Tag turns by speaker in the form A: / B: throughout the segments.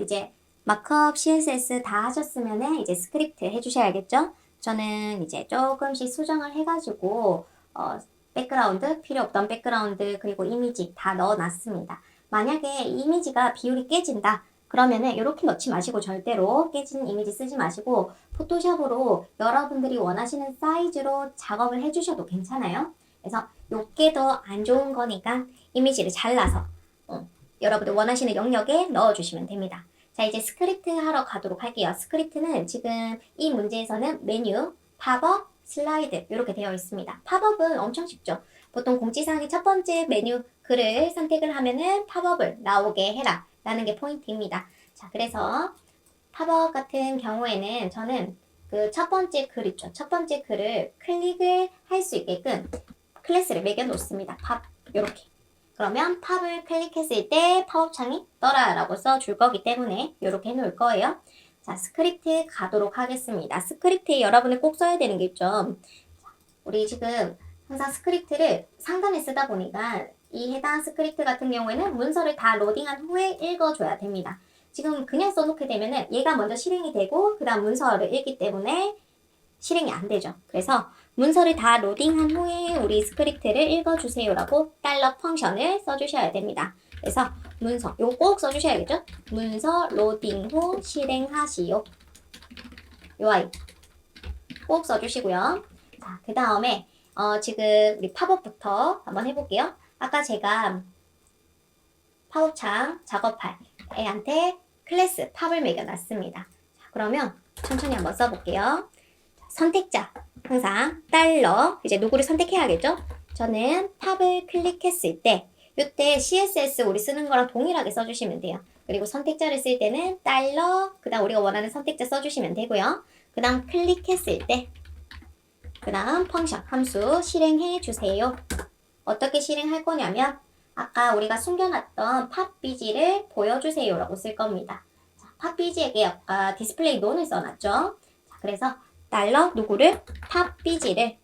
A: 이제 마크업, CSS 다 하셨으면은 이제 스크립트 해주셔야겠죠? 저는 이제 조금씩 수정을 해가지고 백그라운드, 필요 없던 백그라운드 그리고 이미지 다 넣어놨습니다. 만약에 이미지가 비율이 깨진다. 그러면은 이렇게 넣지 마시고 절대로 깨진 이미지 쓰지 마시고 포토샵으로 여러분들이 원하시는 사이즈로 작업을 해주셔도 괜찮아요. 그래서 요게 더 안 좋은 거니까 이미지를 잘라서 여러분들 원하시는 영역에 넣어주시면 됩니다. 자, 이제 스크립트 하러 가도록 할게요. 스크립트는 지금 이 문제에서는 메뉴, 팝업, 슬라이드 이렇게 되어 있습니다. 팝업은 엄청 쉽죠. 보통 공지사항의 첫 번째 메뉴 글을 선택을 하면은 팝업을 나오게 해라 라는 게 포인트입니다. 자, 그래서 팝업 같은 경우에는 저는 그 첫 번째 글 있죠. 첫 번째 글을 클릭을 할 수 있게끔 클래스를 매겨 놓습니다. 팝 이렇게. 그러면 팝을 클릭했을 때 팝업 창이 떠라 라고 써줄 거기 때문에 이렇게 해놓을 거예요. 자, 스크립트 가도록 하겠습니다. 스크립트에 여러분이 꼭 써야 되는 게 있죠. 우리 지금 항상 스크립트를 상단에 쓰다 보니까 이 해당 스크립트 같은 경우에는 문서를 다 로딩한 후에 읽어줘야 됩니다. 지금 그냥 써놓게 되면은 얘가 먼저 실행이 되고 그 다음 문서를 읽기 때문에 실행이 안 되죠. 그래서 문서를 다 로딩한 후에 우리 스크립트를 읽어주세요라고 달러 펑션을 써주셔야 됩니다. 그래서 문서, 요거 꼭 써주셔야겠죠? 문서 로딩 후 실행하시오. 요 아이 꼭 써주시고요. 자, 그 다음에 지금 우리 팝업부터 한번 해볼게요. 아까 제가 팝업창 작업할 애한테 클래스 팝을 매겨놨습니다. 자, 그러면 천천히 한번 써볼게요. 선택자 항상 달러 이제 누구를 선택해야겠죠? 저는 팝을 클릭했을 때 이때 CSS 우리 쓰는 거랑 동일하게 써주시면 돼요. 그리고 선택자를 쓸 때는 달러 그 다음 우리가 원하는 선택자 써주시면 되고요. 그 다음 클릭했을 때 그 다음 펑션 함수 실행해 주세요. 어떻게 실행할 거냐면 아까 우리가 숨겨놨던 팝비지를 보여주세요 라고 쓸 겁니다. 자, 팝비지에게 아까 디스플레이 논을 써놨죠. 자, 그래서 달러 누구를 팝비지를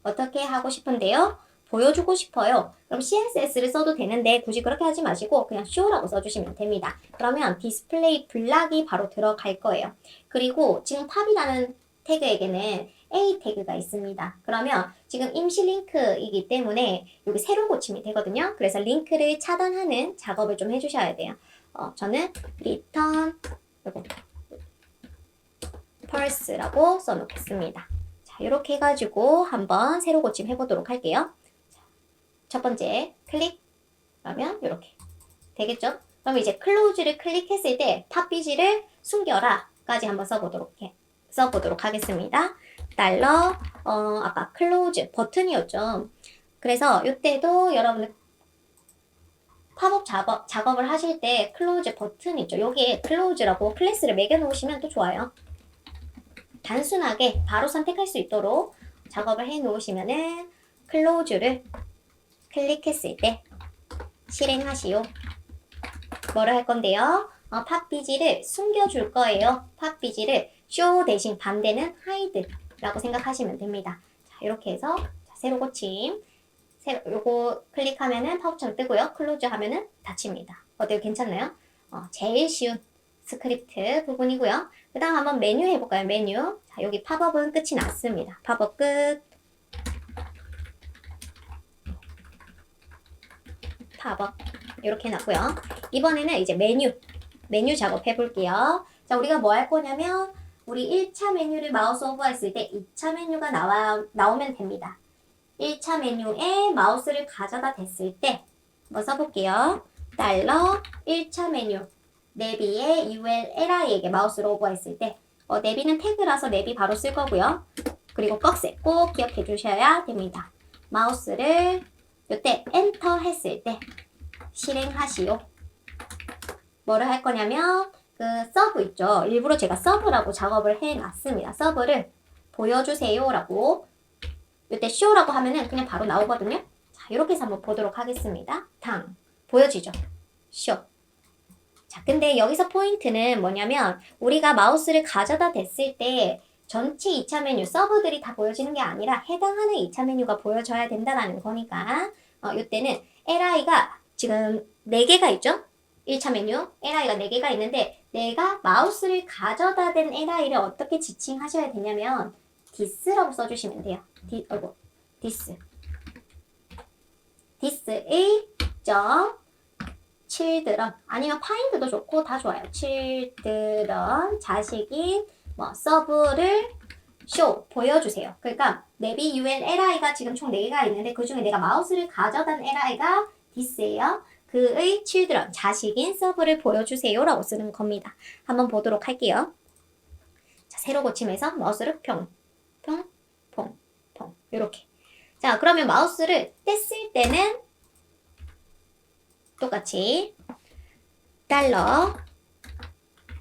A: 어떻게 하고 싶은데요? 보여주고 싶어요. 그럼 CSS를 써도 되는데 굳이 그렇게 하지 마시고 그냥 show라고 써주시면 됩니다. 그러면 디스플레이 블락이 바로 들어갈 거예요. 그리고 지금 팝이라는 태그에게는 A 태그가 있습니다. 그러면 지금 임시 링크이기 때문에 여기 새로 고침이 되거든요. 그래서 링크를 차단하는 작업을 좀 해주셔야 돼요. 저는 return parse라고 써놓겠습니다. 자, 이렇게 해가지고 한번 새로 고침 해보도록 할게요. 자, 첫 번째 클릭 그러면 이렇게 되겠죠? 그럼 이제 클로즈를 클릭했을 때 팝비지를 숨겨라 까지 한번 써보도록 하겠습니다. 달러 아까 클로즈 버튼이었죠. 그래서 이때도 여러분들 팝업 작업을 하실 때 클로즈 버튼 있죠. 여기에 클로즈라고 클래스를 매겨 놓으시면 또 좋아요. 단순하게 바로 선택할 수 있도록 작업을 해 놓으시면은 클로즈를 클릭했을 때 실행하시오. 뭐를 할 건데요? 팝비지를 숨겨줄 거예요. 팝비지를 show 대신 반대는 hide라고 생각하시면 됩니다. 자, 이렇게 해서 새로 고침. 요거 클릭하면은 팝업창 뜨고요. 클로즈 하면은 닫힙니다. 어때요? 괜찮나요? 제일 쉬운 스크립트 부분이고요. 그 다음 한번 메뉴 해볼까요? 메뉴. 자, 여기 팝업은 끝이 났습니다. 팝업 끝. 팝업. 이렇게 해놨고요. 이번에는 이제 메뉴 작업 해볼게요. 자, 우리가 뭐 할 거냐면 우리 1차 메뉴를 마우스 오버했을 때 2차 메뉴가 나오면 됩니다. 1차 메뉴에 마우스를 가져다 댔을 때 뭐 써볼게요. 달러 1차 메뉴 내비에 ULLI에게 마우스를 오버했을 때 내비는 태그라서 내비 바로 쓸 거고요. 그리고 박스 꼭 기억해 주셔야 됩니다. 마우스를 이때 엔터 했을 때 실행하시오. 뭐를 할 거냐면 그 서브 있죠. 일부러 제가 서브라고 작업을 해놨습니다. 서브를 보여주세요 라고 이때 show라고 하면은 그냥 바로 나오거든요. 자, 이렇게 해서 한번 보도록 하겠습니다. 보여지죠? show. 자, 근데 여기서 포인트는 뭐냐면 우리가 마우스를 가져다 댔을 때 전체 2차 메뉴 서브들이 다 보여지는 게 아니라 해당하는 2차 메뉴가 보여져야 된다는 거니까 이때는 LI가 지금 4개가 있죠? 1차 메뉴 LI가 4개가 있는데 내가 마우스를 가져다 댄 li를 어떻게 지칭하셔야 되냐면 this라고 써주시면 돼요. this. this의 점 children 아니면 find도 좋고 다 좋아요. children 자식인 뭐 serve를 show 보여주세요. 그러니까 내비 un li가 지금 총 4개가 있는데 그 중에 내가 마우스를 가져단 li가 this예요. 그의 children 자식인 serve를 보여주세요 라고 쓰는 겁니다. 한번 보도록 할게요. 자, 세로 고침해서 마우스를 퐁 이렇게. 자, 그러면 마우스를 뗐을 때는 똑같이 달러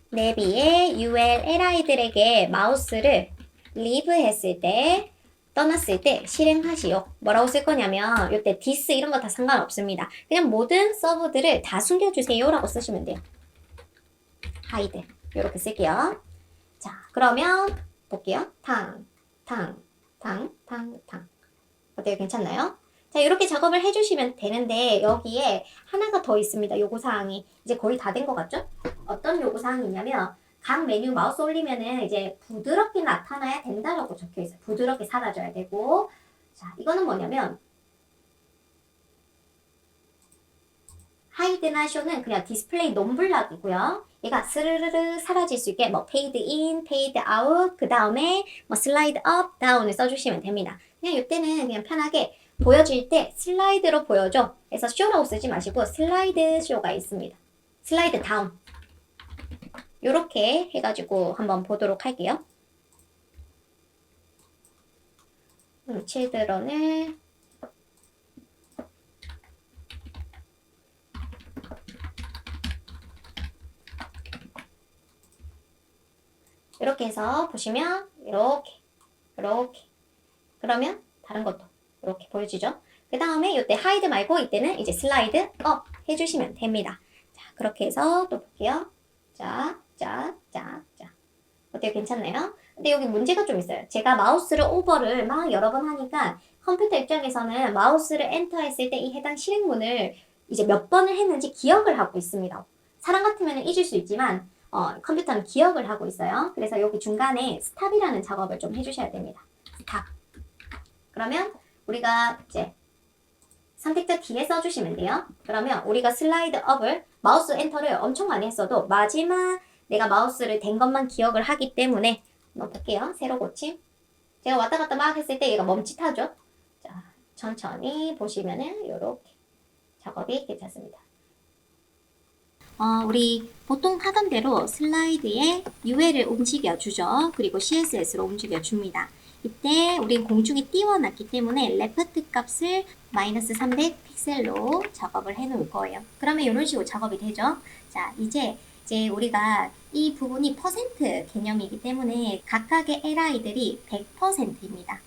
A: 내비의 ULLI들에게 마우스를 leave 했을 때 떠났을 때 실행하시오. 뭐라고 쓸 거냐면 이때 this 이런 거 다 상관없습니다. 그냥 모든 서브들을 다 숨겨주세요 라고 쓰시면 돼요. hide 이렇게 쓸게요. 자, 그러면 볼게요. 탕 어때요? 괜찮나요? 자, 이렇게 작업을 해주시면 되는데 여기에 하나가 더 있습니다. 요구사항이 이제 거의 다 된 것 같죠? 어떤 요구사항이 있냐면 각 메뉴 마우스 올리면은 이제 부드럽게 나타나야 된다라고 적혀 있어요. 부드럽게 사라져야 되고. 자, 이거는 뭐냐면 하이드나 쇼는 그냥 디스플레이 논블락이고요. 얘가 스르르르 사라질 수 있게 뭐 페이드 인, 페이드 아웃, 그 다음에 뭐 슬라이드 업, 다운을 써주시면 됩니다. 그냥 이때는 그냥 편하게 보여질 때 슬라이드로 보여줘. 그래서 쇼라고 쓰지 마시고 슬라이드 쇼가 있습니다. 슬라이드 다운. 요렇게 해가지고 한번 보도록 할게요. children을 이렇게 해서 보시면 이렇게 그러면 다른 것도 이렇게 보여지죠. 그 다음에 이때 하이드 말고 이때는 이제 슬라이드 업 해주시면 됩니다. 자, 그렇게 해서 또 볼게요. 자 어때요? 괜찮나요? 근데 여기 문제가 좀 있어요. 제가 마우스를 오버를 막 여러 번 하니까 컴퓨터 입장에서는 마우스를 엔터 했을 때 이 해당 실행문을 이제 몇 번을 했는지 기억을 하고 있습니다. 사람 같으면 잊을 수 있지만 컴퓨터는 기억을 하고 있어요. 그래서 여기 중간에 스탑이라는 작업을 좀 해주셔야 됩니다. 스탑. 그러면 우리가 이제 선택자 뒤에 써주시면 돼요. 그러면 우리가 슬라이드 업을 마우스 엔터를 엄청 많이 했어도 마지막 내가 마우스를 댄 것만 기억을 하기 때문에 한번 볼게요. 세로 고침. 제가 왔다 갔다 막 했을 때 얘가 멈칫하죠. 자, 천천히 보시면은 이렇게 작업이 괜찮습니다. 우리 보통 하던 대로 슬라이드에 UL을 움직여주죠. 그리고 CSS로 움직여줍니다. 이때 우린 공중에 띄워놨기 때문에 레프트 값을 -300 픽셀로 작업을 해놓을 거예요. 그러면 이런 식으로 작업이 되죠. 자, 이제 우리가 이 부분이 퍼센트 개념이기 때문에 각각의 li들이 100%입니다.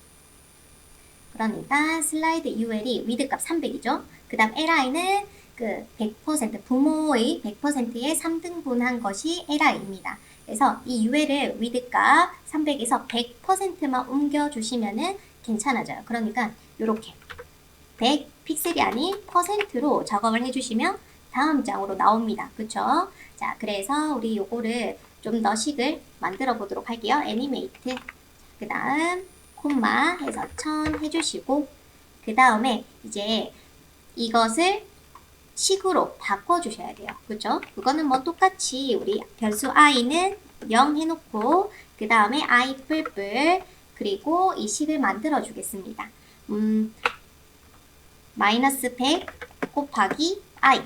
A: 그러니까 슬라이드 UL이 위드 값 300이죠. 그 다음 li는 그 100% 부모의 100%의 3등분한 것이 li입니다. 그래서 이 UL을 위드 값 300에서 100%만 옮겨주시면은 괜찮아져요. 그러니까 이렇게 100 픽셀이 아닌 퍼센트로 작업을 해주시면 다음 장으로 나옵니다. 그쵸? 자, 그래서 우리 요거를 좀 더 식을 만들어 보도록 할게요. 애니메이트. 그 다음 콤마 해서 1000 해주시고 그 다음에 이제 이것을 식으로 바꿔주셔야 돼요. 그죠? 그거는 뭐 똑같이 우리 변수 i는 0 해놓고 그 다음에 i 뿔뿔 그리고 이 식을 만들어 주겠습니다. -100 곱하기 i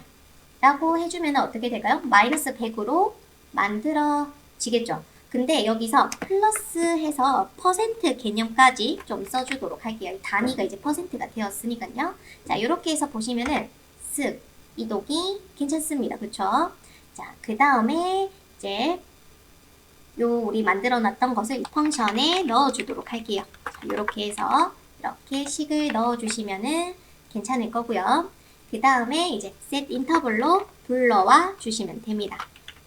A: 라고 해주면 어떻게 될까요? -100으로 만들어지겠죠. 근데 여기서 플러스 해서 퍼센트 개념까지 좀 써주도록 할게요. 단위가 이제 퍼센트가 되었으니까요. 자, 이렇게 해서 보시면은 쓱 이동이 괜찮습니다. 그쵸? 자, 그 다음에 이제 우리 만들어 놨던 것을 펑션에 넣어주도록 할게요. 자, 이렇게 해서 이렇게 식을 넣어주시면은 괜찮을 거고요. 그 다음에 이제 set 인터벌로 불러와 주시면 됩니다.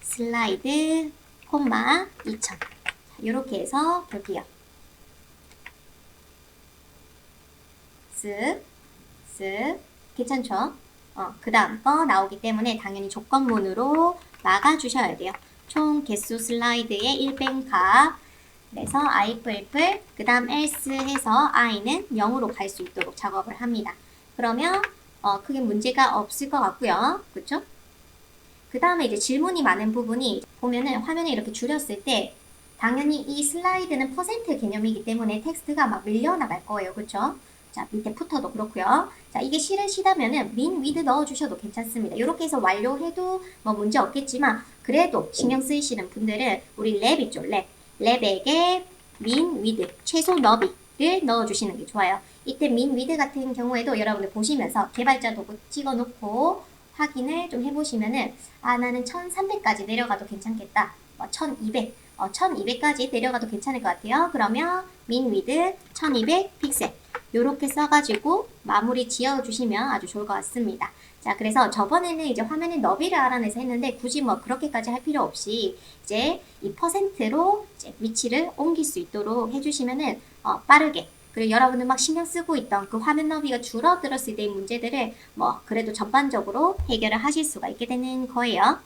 A: 슬라이드 콤마 2000 자, 이렇게 해서 볼게요. 쓱 괜찮죠? 그 다음 거 나오기 때문에 당연히 조건문으로 막아주셔야 돼요. 총 개수 슬라이드의 1뱅값 그래서 I 뿔뿔 그 다음 else 해서 i는 0으로 갈 수 있도록 작업을 합니다. 그러면 크게 문제가 없을 것 같고요. 그쵸? 그 다음에 이제 질문이 많은 부분이 보면은 화면에 이렇게 줄였을 때 당연히 이 슬라이드는 퍼센트 개념이기 때문에 텍스트가 막 밀려나갈 거예요. 그쵸? 자, 밑에 푸터도 그렇고요. 자, 이게 싫으시다면은 min with 넣어주셔도 괜찮습니다. 이렇게 해서 완료해도 뭐 문제 없겠지만 그래도 신경 쓰이시는 분들은 우리 랩 있죠? 랩에게 min with 최소 너비를 넣어주시는 게 좋아요. 이때 min with 같은 경우에도 여러분들 보시면서 개발자 도구 찍어놓고 확인을 좀 해보시면은 나는 1300까지 내려가도 괜찮겠다. 1200, 1200까지 내려가도 괜찮을 것 같아요. 그러면 min with 1200 픽셀 요렇게 써가지고 마무리 지어주시면 아주 좋을 것 같습니다. 자, 그래서 저번에는 이제 화면의 너비를 알아내서 했는데 굳이 뭐 그렇게까지 할 필요 없이 이제 이 퍼센트로 이제 위치를 옮길 수 있도록 해주시면은 빠르게 그리고 여러분들 막 신경 쓰고 있던 그 화면 너비가 줄어들었을 때의 문제들을 뭐 그래도 전반적으로 해결을 하실 수가 있게 되는 거예요.